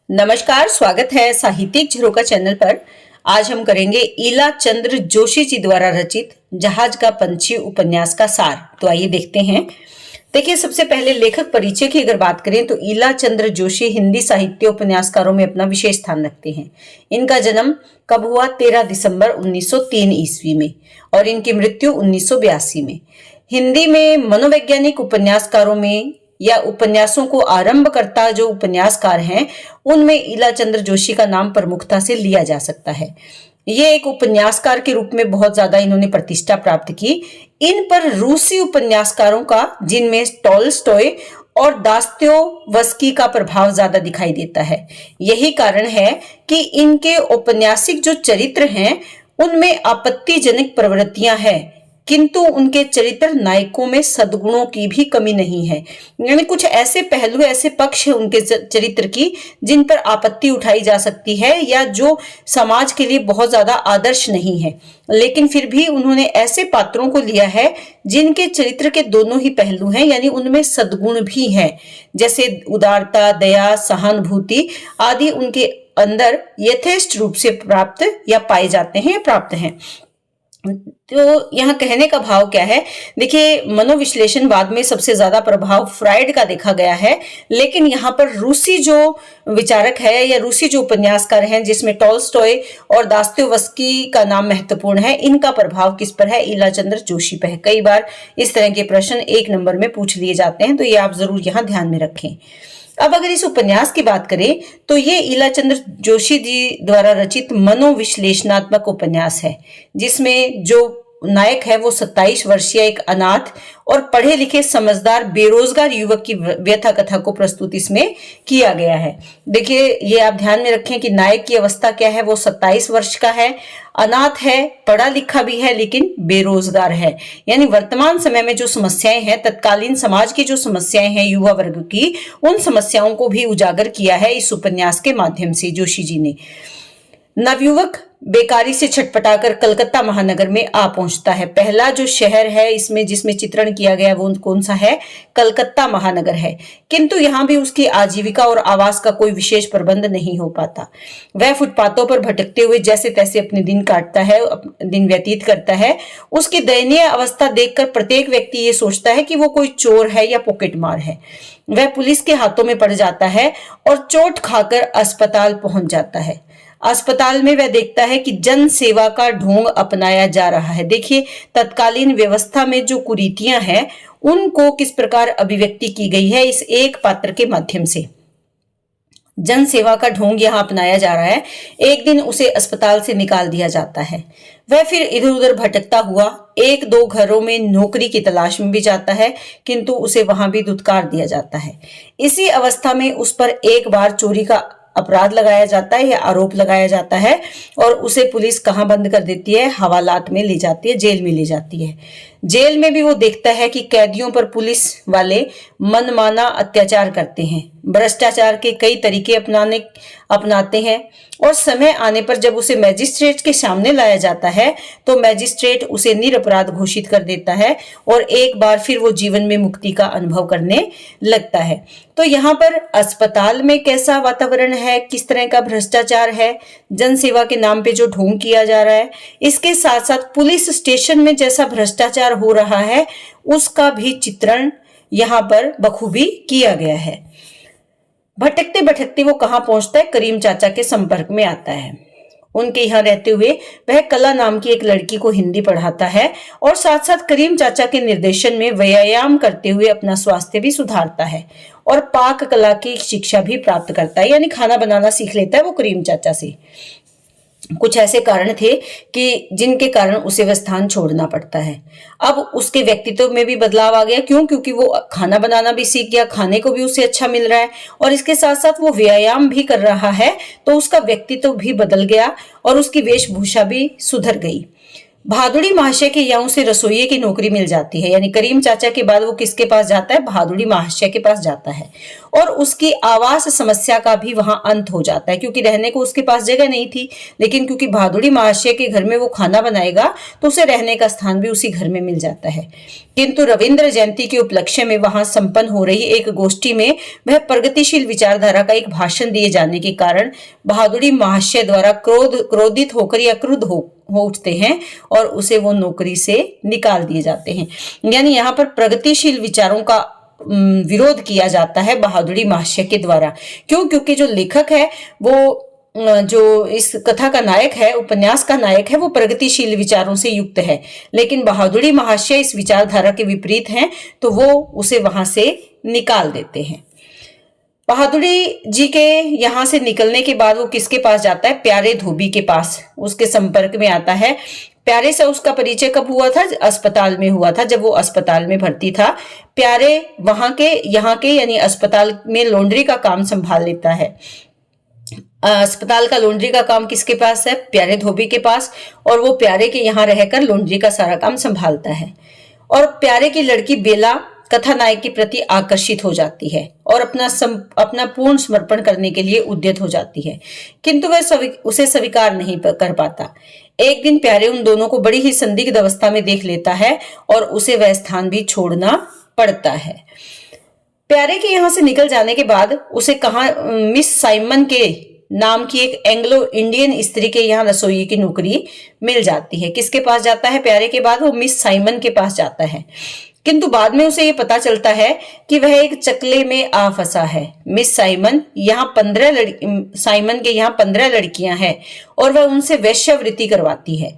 नमस्कार, स्वागत है साहित्यिक झरोका चैनल पर। आज हम करेंगे ईला चंद्र जोशी जी द्वारा रचित जहाज का पंछी उपन्यास का सार। तो आइए देखते हैं। देखिए, सबसे पहले लेखक परिचय की अगर बात करें तो ईला चंद्र जोशी हिंदी साहित्य उपन्यासकारों में अपना विशेष स्थान रखते हैं। इनका जन्म कब हुआ? 13 दिसंबर 1903 ईस्वी में और इनकी मृत्यु 1982 में। हिंदी में मनोवैज्ञानिक उपन्यासकारों में या उपन्यासों को आरंभ करता जो उपन्यासकार हैं, उनमें ईला चंद्र जोशी का नाम प्रमुखता से लिया जा सकता है। ये एक उपन्यासकार के रूप में बहुत ज्यादा इन्होंने प्रतिष्ठा प्राप्त की। इन पर रूसी उपन्यासकारों का, जिनमें टॉल्स्टॉय और दास्तोयेवस्की का प्रभाव ज्यादा दिखाई देता है। यही कारण है कि इनके औपन्यासिक जो चरित्र हैं, उनमें आपत्तिजनक प्रवृत्तियां हैं, किंतु उनके चरित्र नायकों में सद्गुणों की भी कमी नहीं है। यानी कुछ ऐसे पहलू, ऐसे पक्ष है उनके चरित्र की जिन पर आपत्ति उठाई जा सकती है या जो समाज के लिए बहुत ज्यादा आदर्श नहीं है, लेकिन फिर भी उन्होंने ऐसे पात्रों को लिया है जिनके चरित्र के दोनों ही पहलू हैं, यानी उनमें सद्गुण भी हैं, जैसे उदारता, दया, सहानुभूति आदि उनके अंदर यथेष्ट रूप से प्राप्त या पाए जाते हैं, प्राप्त हैं। तो यहाँ कहने का भाव क्या है? देखिए, मनोविश्लेषणवाद में सबसे ज्यादा प्रभाव फ्राइड का देखा गया है, लेकिन यहाँ पर रूसी जो विचारक है या रूसी जो उपन्यासकार हैं, जिसमें टॉल्स्टॉय और दास्तोयेवस्की का नाम महत्वपूर्ण है, इनका प्रभाव किस पर है? ईला चंद्र जोशी पर है। कई बार इस तरह के प्रश्न 1 नंबर में पूछ लिए जाते हैं, तो ये आप जरूर यहाँ ध्यान में रखें। अब अगर इस उपन्यास की बात करें तो ये ईला चंद्र जोशी जी द्वारा रचित मनोविश्लेषणात्मक उपन्यास है, जिसमें जो नायक है वो 27 वर्षीय एक अनाथ और पढ़े लिखे समझदार बेरोजगार युवक की व्यथा कथा को प्रस्तुत इसमें किया गया है। देखिए, ये आप ध्यान में रखें कि नायक की अवस्था क्या है, वो 27 वर्ष का है, अनाथ है, पढ़ा लिखा भी है, लेकिन बेरोजगार है। यानी वर्तमान समय में जो समस्याएं हैं, तत्कालीन समाज की जो समस्याएं हैं युवा वर्ग की, उन समस्याओं को भी उजागर किया है इस उपन्यास के माध्यम से जोशी जी ने। नवयुवक बेकारी से छटपटाकर कलकत्ता महानगर में आ पहुंचता है। पहला जो शहर है इसमें जिसमें चित्रण किया गया वो कौन सा है? कलकत्ता महानगर है। किंतु यहाँ भी उसकी आजीविका और आवास का कोई विशेष प्रबंध नहीं हो पाता। वह फुटपाथों पर भटकते हुए जैसे तैसे अपने दिन काटता है, दिन व्यतीत करता है। उसकी दयनीय अवस्था देखकर प्रत्येक व्यक्ति ये सोचता है कि वो कोई चोर है या पॉकेटमार है। वह पुलिस के हाथों में पड़ जाता है और चोट खाकर अस्पताल पहुंच जाता है। अस्पताल में वह देखता है कि जन सेवा का ढोंग अपनाया जा रहा है। देखिए, तत्कालीन व्यवस्था में जो कुरीतियां हैं उनको किस प्रकार अभिव्यक्ति की गई है इस एक पात्र के माध्यम से। जन सेवा का ढोंग यहाँ अपनाया जा रहा है। एक दिन उसे अस्पताल से निकाल दिया जाता है। वह फिर इधर उधर भटकता हुआ 1-2 घरों में नौकरी की तलाश में भी जाता है, किंतु उसे वहां भी धुतकार दिया जाता है। इसी अवस्था में उस पर एक बार चोरी का अपराध लगाया जाता है या आरोप लगाया जाता है और उसे पुलिस कहां बंद कर देती है? हवालात में ले जाती है, जेल में ले जाती है। जेल में भी वो देखता है कि कैदियों पर पुलिस वाले मनमाना अत्याचार करते हैं, भ्रष्टाचार के कई तरीके अपनाते हैं और समय आने पर जब उसे मैजिस्ट्रेट के सामने लाया जाता है तो मैजिस्ट्रेट उसे निरपराध घोषित कर देता है और एक बार फिर वो जीवन में मुक्ति का अनुभव करने लगता है। तो यहाँ पर अस्पताल में कैसा वातावरण है, किस तरह का भ्रष्टाचार है, जनसेवा के नाम पे जो ढोंग किया जा रहा है, इसके साथ साथ पुलिस स्टेशन में जैसा भ्रष्टाचार हो रहा है उसका भी चित्रण यहाँ पर बखूबी किया गया है। भटकते भटकते वो कहां पहुंचता है? करीम चाचा के संपर्क में आता है। उनके यहाँ रहते हुए वह कला नाम की एक लड़की को हिंदी पढ़ाता है और साथ साथ करीम चाचा के निर्देशन में व्यायाम करते हुए अपना स्वास्थ्य भी सुधारता है और पाक कला की शिक्षा भी प्राप्त करता है, यानी खाना बनाना सीख लेता है वो करीम चाचा से। कुछ ऐसे कारण थे कि जिनके कारण उसे वह स्थान छोड़ना पड़ता है। अब उसके व्यक्तित्व में भी बदलाव आ गया। क्यों? क्योंकि वो खाना बनाना भी सीख गया, खाने को भी उसे अच्छा मिल रहा है और इसके साथ साथ वो व्यायाम भी कर रहा है, तो उसका व्यक्तित्व भी बदल गया और उसकी वेशभूषा भी सुधर गई। भादुड़ी महाशय के यहाँ उसे रसोइये की नौकरी मिल जाती है। यानी करीम चाचा के बाद वो किसके पास जाता है? भादुड़ी महाशय के पास जाता है। और उसकी आवास समस्या का भी वहां अंत हो जाता है, क्योंकि रहने को उसके पास जगह नहीं थी, लेकिन क्योंकि भादुड़ी महाशय के घर में वो खाना बनाएगा तो उसे रहने का स्थान भी उसी घर में मिल जाता है। किंतु रविंद्र जयंती के उपलक्ष्य में वहां संपन्न हो रही एक गोष्ठी में वह प्रगतिशील विचारधारा का एक भाषण दिए जाने के कारण भादुड़ी महाशय द्वारा क्रोधित होकर या क्रुद्ध हो उठते हैं और उसे वो नौकरी से निकाल दिए जाते हैं। यानी यहाँ पर प्रगतिशील विचारों का विरोध किया जाता है भादुड़ी महाशय के द्वारा। क्यों? क्योंकि जो लेखक है वो जो इस कथा का नायक है, उपन्यास का नायक है, वो प्रगतिशील विचारों से युक्त है, लेकिन भादुड़ी महाशय इस विचारधारा के विपरीत हैं, तो वो उसे वहां से निकाल देते हैं। बहादुरी जी के यहाँ से निकलने के बाद वो किसके पास जाता है? प्यारे धोबी के पास उसके संपर्क में आता है। प्यारे से उसका परिचय कब हुआ था? अस्पताल में हुआ था, जब वो अस्पताल में भर्ती था। प्यारे वहां के यहाँ के यानी अस्पताल में लॉन्ड्री का काम संभाल लेता है। अस्पताल का लॉन्ड्री का काम किसके पास है? प्यारे धोबी के पास। और वो प्यारे के यहाँ रहकर लॉन्ड्री का सारा काम संभालता है। और प्यारे की लड़की बेला कथानायक के प्रति आकर्षित हो जाती है और अपना पूर्ण समर्पण करने के लिए उद्यत हो जाती है, किंतु वह उसे स्वीकार नहीं कर पाता। एक दिन प्यारे उन दोनों को बड़ी ही संदिग्ध अवस्था में देख लेता है और उसे वह स्थान भी छोड़ना पड़ता है। प्यारे के यहाँ से निकल जाने के बाद उसे कहा मिस साइमन के नाम की एक एंग्लो इंडियन स्त्री के यहाँ रसोई की नौकरी मिल जाती है। किसके पास जाता है? प्यारे के बाद वो मिस साइमन के पास जाता है, किंतु बाद में उसे ये पता चलता है कि वह एक चकले में आ फंसा है। मिस साइमन साइमन के यहाँ 15 लड़कियां हैं और वह उनसे वेश्यावृत्ति करवाती है।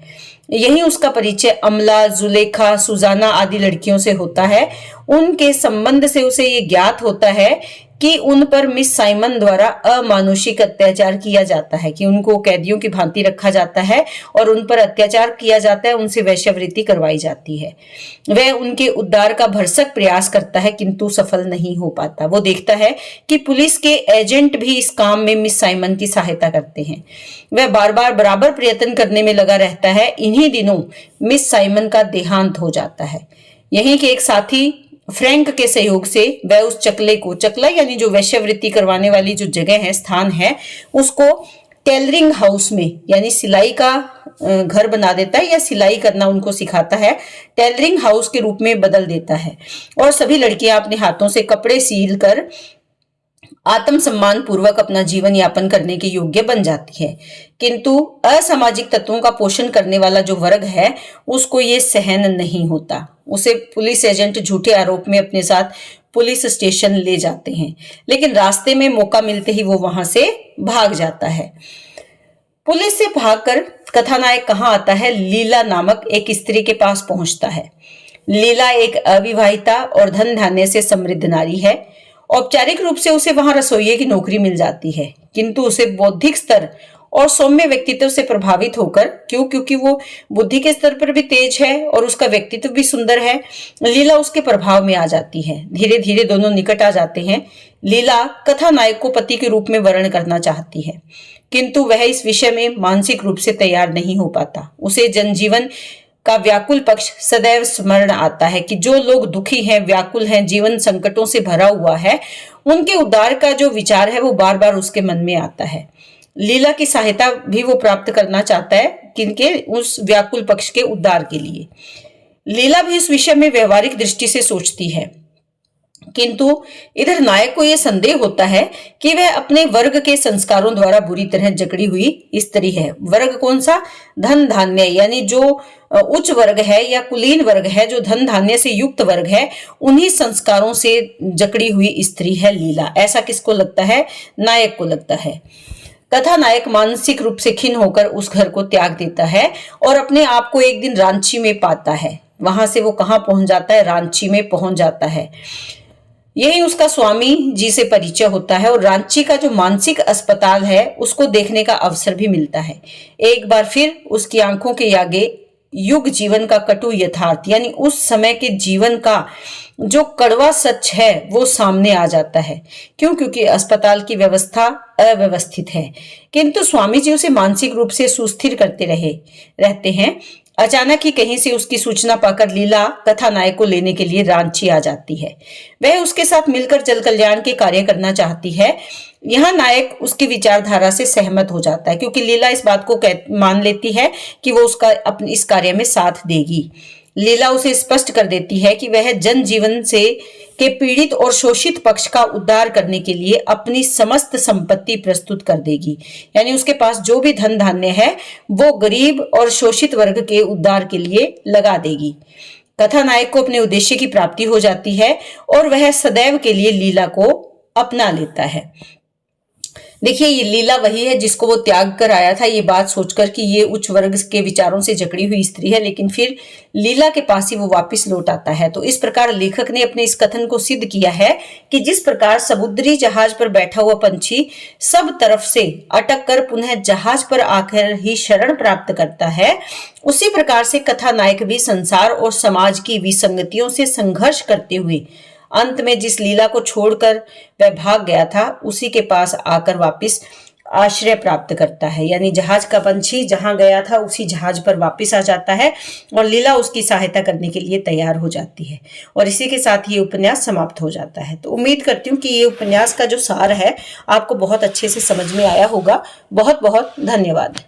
यही उसका परिचय अमला, जुलेखा, सुजाना आदि लड़कियों से होता है। उनके संबंध से उसे ये ज्ञात होता है कि उन पर मिस साइमन द्वारा अमानुषिक अत्याचार किया जाता है, कि उनको कैदियों की भांति रखा जाता है और उन पर अत्याचार किया जाता है, उनसे वेश्यावृत्ति करवाई जाती है। वह उनके उद्धार का भरसक प्रयास करता है, किंतु सफल नहीं हो पाता। वो देखता है कि पुलिस के एजेंट भी इस काम में मिस साइमन की सहायता करते हैं। वह बार बार बराबर प्रयत्न करने में लगा रहता है। इन्हीं दिनों मिस साइमन का देहांत हो जाता है। यहीं के एक साथी फ्रैंक के सहयोग से वह उस चकला यानी जो वेश्यावृत्ति करवाने वाली जो जगह है, स्थान है, उसको टेलरिंग हाउस में यानी सिलाई का घर बना देता है, या सिलाई करना उनको सिखाता है, टेलरिंग हाउस के रूप में बदल देता है। और सभी लड़कियां अपने हाथों से कपड़े सील कर आत्मसम्मान पूर्वक अपना जीवन यापन करने के योग्य बन जाती है। किंतु असामाजिक तत्वों का पोषण करने वाला जो वर्ग है उसको ये सहन नहीं होता। उसे पुलिस एजेंट झूठे आरोप में अपने साथ पुलिस स्टेशन ले जाते हैं, लेकिन रास्ते में मौका मिलते ही वो वहां से भाग जाता है। पुलिस से भागकर कथानायक कहाँ आता है? लीला नामक एक स्त्री के पास पहुंचता है। लीला एक अविवाहिता और धन धान्य से समृद्ध नारी है। औपचारिक रूप से उसे वहां रसोइये की नौकरी मिल जाती है, किंतु उसे बौद्धिक स्तर और सौम्य व्यक्तित्व से प्रभावित होकर, क्योंकि वो बुद्धि के स्तर पर भी तेज है और उसका व्यक्तित्व भी सुंदर है, लीला उसके प्रभाव में आ जाती है। धीरे धीरे दोनों निकट आ जाते हैं। लीला कथानायक को पति के रूप में वर्ण करना चाहती है, किंतु वह इस विषय में मानसिक रूप से तैयार नहीं हो पाता। उसे जनजीवन का व्याकुल पक्ष सदैव स्मरण आता है कि जो लोग दुखी हैं, व्याकुल हैं, जीवन संकटों से भरा हुआ है, उनके उद्धार का जो विचार है वो बार बार उसके मन में आता है। लीला की सहायता भी वो प्राप्त करना चाहता है, किनके? उस व्याकुल पक्ष के उद्धार के लिए। लीला भी इस विषय में व्यवहारिक दृष्टि से सोचती है, किंतु इधर नायक को यह संदेह होता है कि वह अपने वर्ग के संस्कारों द्वारा बुरी तरह जकड़ी हुई स्त्री है। वर्ग कौन सा? धन धान्य, यानी जो उच्च वर्ग है या कुलीन वर्ग है, जो धन धान्य से युक्त वर्ग है, उन्हीं संस्कारों से जकड़ी हुई स्त्री है लीला। ऐसा किसको लगता है? नायक को लगता है। कथानायक मानसिक रूप से खिन्न होकर उस घर को त्याग देता है और अपने आप को एक दिन रांची में पाता है। वहां से वो कहाँ पहुंच जाता है? रांची में पहुंच जाता है। यही उसका स्वामी जी से परिचय होता है और रांची का जो मानसिक अस्पताल है उसको देखने का अवसर भी मिलता है। एक बार फिर उसकी आंखों के आगे युग जीवन का कटु यथार्थ, यानी उस समय के जीवन का जो कड़वा सच है वो सामने आ जाता है। क्यों? क्योंकि अस्पताल की व्यवस्था अव्यवस्थित है, किंतु स्वामी जी उसे मानसिक रूप से सुस्थिर करते रहते हैं। अचानक ही कहीं से उसकी सूचना पाकर लीला कथा नायक को लेने के लिए रांची आ जाती है। वह उसके साथ मिलकर जल कल्याण के कार्य करना चाहती है। यहाँ नायक उसकी विचारधारा से सहमत हो जाता है, क्योंकि लीला इस बात को मान लेती है कि वो उसका अपने इस कार्य में साथ देगी। लीला उसे स्पष्ट कर देती है कि वह जन जीवन से के पीड़ित और शोषित पक्ष का उद्धार करने के लिए अपनी समस्त संपत्ति प्रस्तुत कर देगी। यानी उसके पास जो भी धन धान्य है वो गरीब और शोषित वर्ग के उद्धार के लिए लगा देगी। कथा नायक को अपने उद्देश्य की प्राप्ति हो जाती है और वह सदैव के लिए लीला को अपना लेता है। देखिए, ये लीला वही है जिसको वो त्याग कर आया था, ये बात सोचकर कि ये उच्च वर्ग के विचारों से जकड़ी हुई स्त्री है, लेकिन फिर लीला के पास ही वो वापस लौट आता है। तो इस प्रकार लेखक ने अपने इस कथन को सिद्ध किया है कि जिस प्रकार समुद्री जहाज पर बैठा हुआ पंछी सब तरफ से अटक कर पुनः जहाज पर आकर ही शरण प्राप्त करता है, उसी प्रकार से कथा नायक भी संसार और समाज की विसंगतियों से संघर्ष करते हुए अंत में जिस लीला को छोड़कर वह भाग गया था, उसी के पास आकर वापस आश्रय प्राप्त करता है। यानी जहाज का पंछी जहां गया था उसी जहाज पर वापस आ जाता है और लीला उसकी सहायता करने के लिए तैयार हो जाती है। और इसी के साथ ये उपन्यास समाप्त हो जाता है। तो उम्मीद करती हूँ कि ये उपन्यास का जो सार है आपको बहुत अच्छे से समझ में आया होगा। बहुत बहुत धन्यवाद।